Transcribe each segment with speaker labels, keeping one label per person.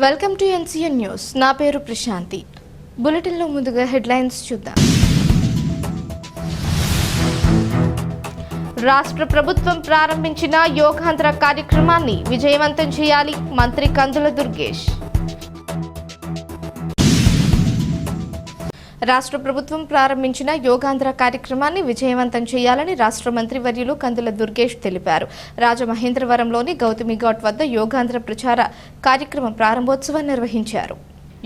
Speaker 1: Welcome to NCN news. నా పేరు ప్రశాంతి. బులెటిన్లో ముందుగా హెడ్లైన్స్ చూద్దాం. రాష్ట్ర ప్రభుత్వం ప్రారంభించిన యోగాంధ్ర కార్యక్రమాన్ని విజయవంతం చేయాలి మంత్రి కందుల దుర్గేష్. రాష్ట్ర ప్రభుత్వం ప్రారంభించిన యోగాంధ్ర కార్యక్రమాన్ని విజయవంతం చేయాలని రాష్ట్ర మంత్రివర్యులు కందుల దుర్గేష్ తెలిపారు. రాజమహేంద్రవరంలోని గౌతమి ఘాట్ వద్ద యోగాంధ్ర ప్రచార కార్యక్రమం ప్రారంభోత్సవం నిర్వహించారు.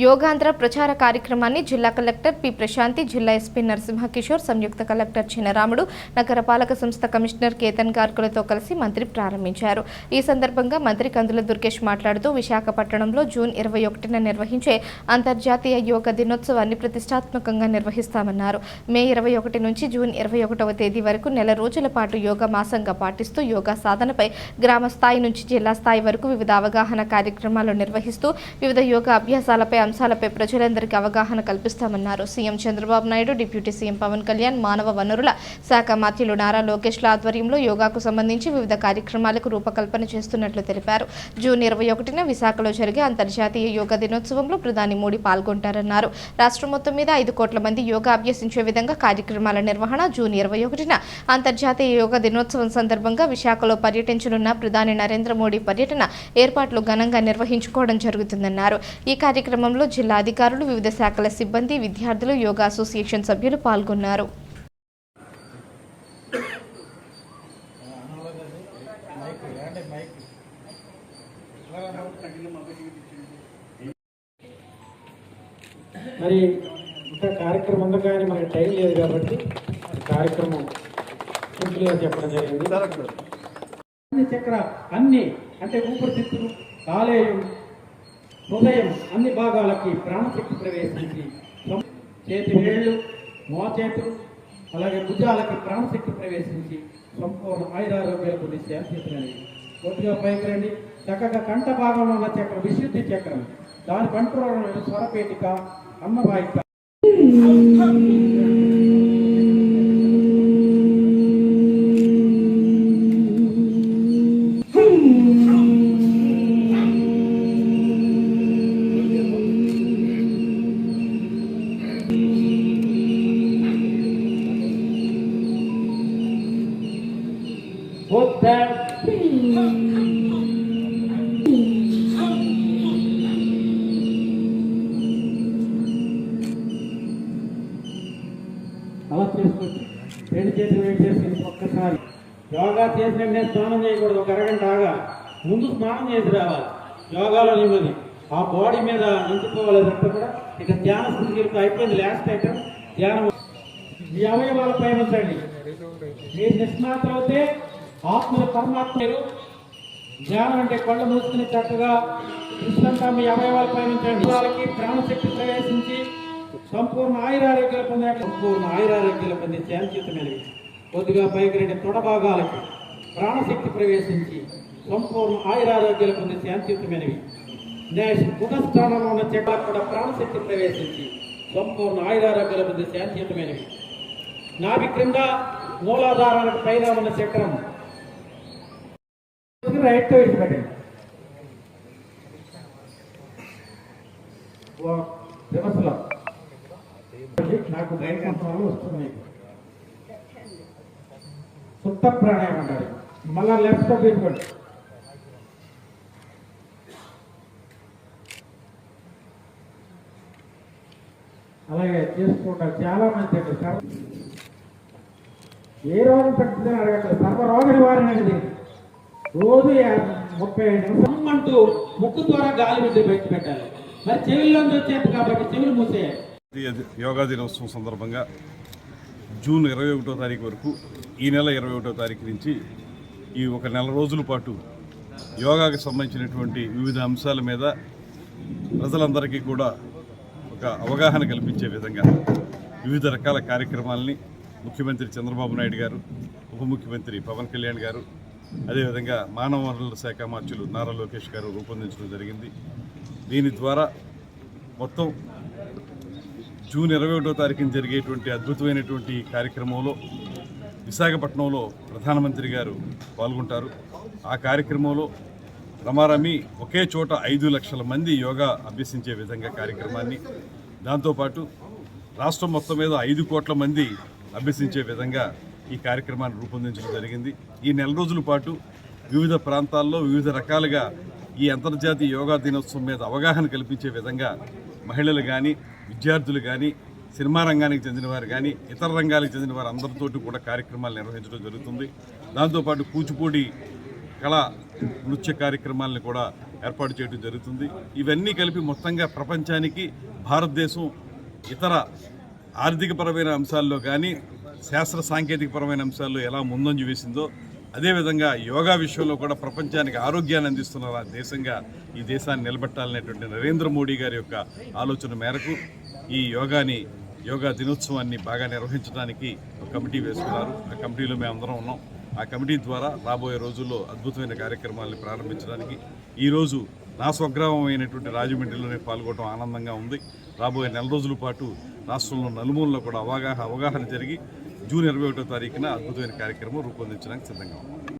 Speaker 1: యోగాంధ్ర ప్రచార కార్యక్రమాన్ని జిల్లా కలెక్టర్ పి ప్రశాంతి, జిల్లా ఎస్పీ నరసింహకిషోర్, సంయుక్త కలెక్టర్ చినరాముడు, నగరపాలక సంస్థ కమిషనర్ కేతన్ గార్గులతో కలిసి మంత్రి ప్రారంభించారు. ఈ సందర్భంగా మంత్రి కందుల దుర్గేష్ మాట్లాడుతూ విశాఖపట్నంలో జూన్ 21న నిర్వహించే అంతర్జాతీయ యోగా దినోత్సవాన్ని ప్రతిష్టాత్మకంగా నిర్వహిస్తామన్నారు. మే 21 నుంచి జూన్ 21వ తేదీ వరకు నెల రోజుల పాటు యోగా మాసంగా పాటిస్తూ యోగా సాధనపై గ్రామ స్థాయి నుంచి జిల్లా స్థాయి వరకు వివిధ అవగాహన కార్యక్రమాలు నిర్వహిస్తూ వివిధ యోగా అభ్యాసాలపై అంశాలపై ప్రజలందరికీ అవగాహన కల్పిస్తామన్నారు. CM Chandrababu Naidu, deputy CM Pawan Kalyan, మానవ వనరుల శాఖ మంత్రులు నారా లోకేష్ల ఆధ్వర్యంలో యోగాకు సంబంధించి వివిధ కార్యక్రమాలకు రూపకల్పన చేస్తున్నట్లు తెలిపారు. జూన్ 21న విశాఖలో జరిగే అంతర్జాతీయ యోగా దినోత్సవంలో ప్రధాని మోడీ పాల్గొంటారన్నారు. రాష్ట్రం మొత్తం మీద 5 కోట్ల మంది యోగా అభ్యసించే విధంగా కార్యక్రమాల నిర్వహణ. జూన్ 21న అంతర్జాతీయ యోగా దినోత్సవం సందర్భంగా విశాఖలో పర్యటించనున్న ప్రధాని నరేంద్ర మోడీ పర్యటన ఏర్పాట్లు ఘనంగా నిర్వహించుకోవడం జరుగుతుందన్నారు. ఈ కార్యక్రమంలో జిల్లా అధికారులు, వివిధ శాఖల సిబ్బంది, విద్యార్థులు, యోగా అసోసియేషన్ సభ్యులు పాల్గొన్నారు.
Speaker 2: మరి ఇంకా కార్యక్రమం ఉంది కానీ మనకి టైం లేదు కాబట్టి కార్యక్రమం సింపుల్గా చెప్పడం జరిగింది. చక్ర అన్ని అంటే ఊపిరితిత్తులు, కాలేయం, హృదయం అన్ని భాగాలకి ప్రాణశక్తి ప్రవేశించి చేతి వేళ్ళు, మోచేతులు, అలాగే భుజాలకి ప్రాణశక్తి ప్రవేశించి సంపూర్ణ ఆయురారోగ్యాలు కొన్ని శాంతించినవి. కొద్దిగా పైకి రండి. చక్కగా కంఠ భాగంలో ఉన్న చక్రం విశుద్ధి చక్రం, దాని కంట్రోల్ స్వరపేటిక, అన్నవాయిక. అలా చేసుకోవచ్చు. 2 చేతులు వెయిట్ చేసుకుని ఒక్కసారి యోగా చేసిన వెంటనే స్నానం చేయకూడదు. ఒక అరగంట ఆగా ముందు స్నానం చేసి రావాలి. యోగాలో నిమ్మది ఆ బాడీ మీద నించుకోవాలి. అంతా కూడా ఇక ధ్యాన స్థితికి అయిపోయింది. లాస్ట్ ఐటమ్ ధ్యానం. ఈ అవయవాల పైన ఉంచండి. మీరు నిష్ణాతం అయితే ఆత్మల పరమాత్మ. ధ్యానం అంటే కళ్ళు మూసుకుని చక్కగా విశ్రంగా మీ అవయవాల పైన ఉంచండి. వాళ్ళకి ప్రాణశక్తి ప్రవేశించి సంపూర్ణ ఆయురారోగ్యాలు పొందే శాంతియుతమైనవి. కొద్దిగా పైకి రెండు తొడభాగాలకి ప్రాణశక్తి ప్రవేశించి సంపూర్ణ ఆయురారోగ్యాలు పొందే శాంతియుతమైనవి. నెక్స్ట్ గుణస్థానంలో ఉన్న చక్రాలకు కూడా ప్రాణశక్తి ప్రవేశించి సంపూర్ణ ఆయురారోగ్యాలు పొందే శాంతియుతమైనవి. నాభి క్రింద మూలాధారానికి పైన ఉన్న చక్రం రైట్ విడిచిపెట్టండి. రివర్స్లో నాకు రైట్ కంట్రోల్ వస్తుంది. సుప్త ప్రాణాయామం అంటారు. మళ్ళా లెఫ్ట్ తీసుకోండి. అలాగే చేసుకుంటారు. చాలా మంది ఏ రోగం తగ్గుతుందని అడగట్లేదు. సర్వ రోగ నివారణ అనేది రోజు 35 నిమిషం అంటూ ముక్కు ద్వారా గాలి విద్య బయట పెట్టాలి. మరి చెవుల్లోంచి వచ్చేది కాబట్టి చెవులు మూసేయాలి.
Speaker 3: యోగా దినోత్సవం సందర్భంగా జూన్ 21వ తారీఖు వరకు, ఈ నెల 21వ తారీఖు నుంచి ఈ ఒక నెల రోజుల పాటు యోగాకి సంబంధించినటువంటి వివిధ అంశాల మీద ప్రజలందరికీ కూడా ఒక అవగాహన కల్పించే విధంగా వివిధ రకాల కార్యక్రమాలని ముఖ్యమంత్రి చంద్రబాబు నాయుడు గారు, ఉప ముఖ్యమంత్రి పవన్ కళ్యాణ్ గారు, అదేవిధంగా మానవ వనరుల శాఖ మంత్రులు నారా లోకేష్ గారు రూపొందించడం జరిగింది. దీని ద్వారా మొత్తం జూన్ 21వ తారీఖున జరిగేటువంటి అద్భుతమైనటువంటి కార్యక్రమంలో విశాఖపట్నంలో ప్రధానమంత్రి గారు పాల్గొంటారు. ఆ కార్యక్రమంలో రమారమి ఒకే చోట 5 లక్షల మంది యోగా అభ్యసించే విధంగా కార్యక్రమాన్ని, దాంతోపాటు రాష్ట్రం మొత్తం మీద 5 కోట్ల మంది అభ్యసించే విధంగా ఈ కార్యక్రమాన్ని రూపొందించడం జరిగింది. ఈ నెల రోజుల పాటు వివిధ ప్రాంతాల్లో వివిధ రకాలుగా ఈ అంతర్జాతీయ యోగా దినోత్సవం మీద అవగాహన కల్పించే విధంగా మహిళలు కానీ, విద్యార్థులు కానీ, సినిమా రంగానికి చెందిన వారు కానీ, ఇతర రంగాలకు చెందిన వారు అందరితోటి కూడా కార్యక్రమాలు నిర్వహించడం జరుగుతుంది. దాంతోపాటు కూచిపూడి కళా నృత్య కార్యక్రమాలను కూడా ఏర్పాటు చేయడం జరుగుతుంది. ఇవన్నీ కలిపి మొత్తంగా ప్రపంచానికి భారతదేశం ఇతర ఆర్థికపరమైన అంశాల్లో కానీ, శాస్త్ర సాంకేతికపరమైన అంశాల్లో ఎలా ముందంజ వేసిందో అదేవిధంగా యోగా విషయంలో కూడా ప్రపంచానికి ఆరోగ్యాన్ని అందిస్తున్న దేశంగా ఈ దేశాన్ని నిలబెట్టాలనేటువంటి నరేంద్ర మోడీ గారి యొక్క ఆలోచన మేరకు ఈ యోగా దినోత్సవాన్ని బాగా నిర్వహించడానికి ఒక కమిటీ వేసుకున్నారు. ఆ కమిటీలో మేమందరం ఉన్నాం. ఆ కమిటీ ద్వారా రాబోయే రోజుల్లో అద్భుతమైన కార్యక్రమాలను ప్రారంభించడానికి ఈరోజు నా స్వగ్రామం అయినటువంటి రాజమండ్రిలోనే పాల్గొనడం ఆనందంగా ఉంది. రాబోయే నెల రోజుల పాటు రాష్ట్రంలో నలుమూలలో కూడా అవగాహన జరిగి జూన్ 21వ తారీఖున అద్భుతమైన కార్యక్రమం రూపొందించడానికి సిద్ధంగా ఉంది.